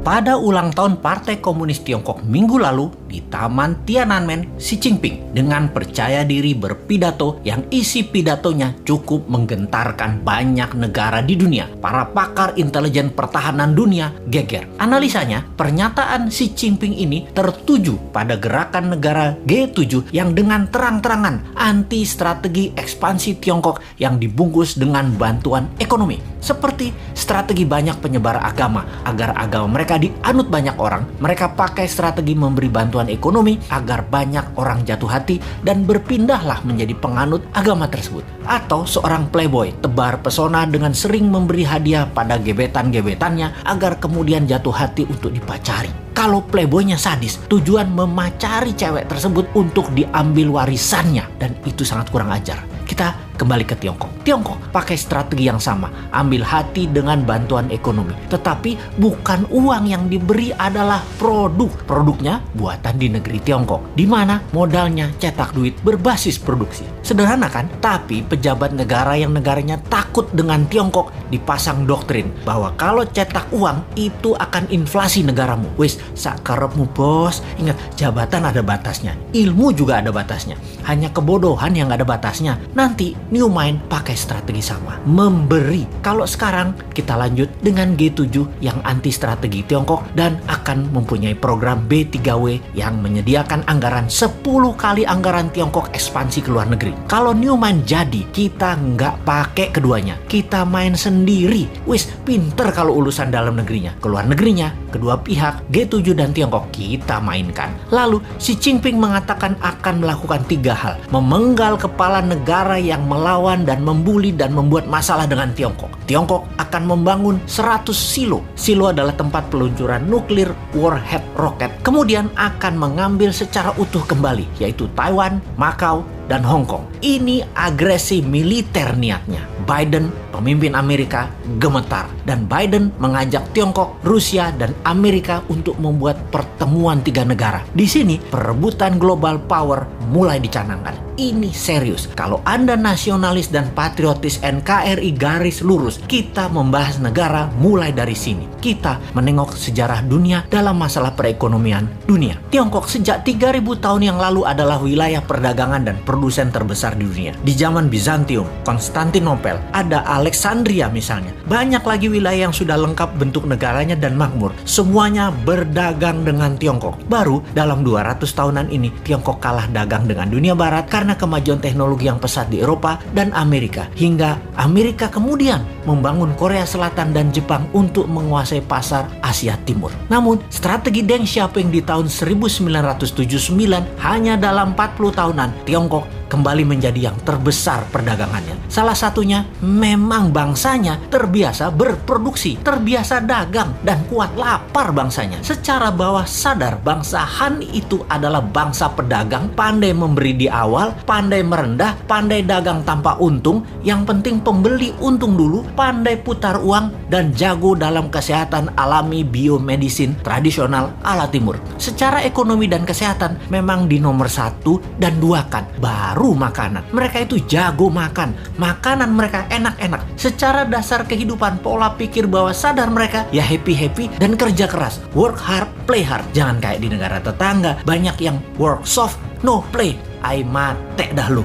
Pada ulang tahun Partai Komunis Tiongkok minggu lalu di Taman Tiananmen, Xi Jinping dengan percaya diri berpidato yang isi pidatonya cukup menggentarkan banyak negara di dunia. Para pakar intelijen pertahanan dunia geger. Analisanya, pernyataan Xi Jinping ini tertuju pada gerakan negara G7 yang dengan terang-terangan anti strategi ekspansi Tiongkok yang dibungkus dengan bantuan ekonomi. Seperti strategi banyak penyebar agama agar agama mereka dianut banyak orang, mereka pakai strategi memberi bantuan ekonomi agar banyak orang jatuh hati dan berpindahlah menjadi penganut agama tersebut. Atau seorang playboy tebar pesona dengan sering memberi hadiah pada gebetan-gebetannya agar kemudian jatuh hati untuk dipacari. Kalau playboynya sadis, tujuan memacari cewek tersebut untuk diambil warisannya, dan itu sangat kurang ajar. Kita kembali ke Tiongkok. Tiongkok pakai strategi yang sama, ambil hati dengan bantuan ekonomi. Tetapi bukan uang yang diberi adalah produk. Produknya buatan di negeri Tiongkok, di mana modalnya cetak duit berbasis produksi. Sederhana kan? Tapi pejabat negara yang negaranya takut dengan Tiongkok dipasang doktrin bahwa kalau cetak uang itu akan inflasi negaramu. Wis, sakarepmu bos. Ingat, jabatan ada batasnya, ilmu juga ada batasnya. Hanya kebodohan yang ada batasnya. Nanti New Mind pakai strategi sama, memberi. Kalau sekarang kita lanjut dengan G7 yang anti strategi Tiongkok dan akan mempunyai program B3W yang menyediakan anggaran 10 kali anggaran Tiongkok ekspansi ke luar negeri. Kalau New Mind jadi, kita nggak pakai keduanya, kita main sendiri. Wis, pinter kalau urusan dalam negerinya. Ke luar negerinya, kedua pihak G7 dan Tiongkok kita mainkan. Lalu Xi Jinping mengatakan akan melakukan 3 hal: memenggal kepala negara yang melawan dan membuli dan membuat masalah dengan Tiongkok. Tiongkok akan membangun 100 silo. Silo adalah tempat peluncuran nuklir warhead roket. Kemudian akan mengambil secara utuh kembali, yaitu Taiwan, Macau, dan Hong Kong. Ini agresi militer niatnya. Biden, pemimpin Amerika, gemetar. Dan Biden mengajak Tiongkok, Rusia, dan Amerika untuk membuat pertemuan 3 negara. Di sini, perebutan global power mulai dicanangkan. Ini serius. Kalau Anda nasionalis dan patriotis NKRI garis lurus, kita membahas negara mulai dari sini. Kita menengok sejarah dunia dalam masalah perekonomian dunia. Tiongkok sejak 3000 tahun yang lalu adalah wilayah perdagangan dan produsen terbesar di dunia. Di zaman Bizantium, Konstantinopel, ada Alexandria misalnya. Banyak lagi wilayah yang sudah lengkap bentuk negaranya dan makmur. Semuanya berdagang dengan Tiongkok. Baru dalam 200 tahunan ini, Tiongkok kalah dagang dengan dunia barat karena kemajuan teknologi yang pesat di Eropa dan Amerika. Hingga Amerika kemudian membangun Korea Selatan dan Jepang untuk menguasai pasar Asia Timur. Namun, strategi Deng Xiaoping di tahun 1979 hanya dalam 40 tahunan, Tiongkok kembali menjadi yang terbesar perdagangannya. Salah satunya memang bangsanya terbiasa berproduksi, terbiasa dagang, dan kuat lapar bangsanya. Secara bawah sadar, bangsa Han itu adalah bangsa pedagang, pandai memberi di awal, pandai merendah, pandai dagang tanpa untung, yang penting pembeli untung dulu, pandai putar uang, dan jago dalam kesehatan alami biomedisin tradisional ala timur. Secara ekonomi dan kesehatan memang di nomor 1 dan 2 kan, baru makanan. Mereka itu jago makan. Makanan mereka enak-enak. Secara dasar kehidupan, pola pikir bawah sadar mereka ya happy-happy dan kerja keras. Work hard, play hard. Jangan kayak di negara tetangga, banyak yang work soft, no play. Ai mate dah lu.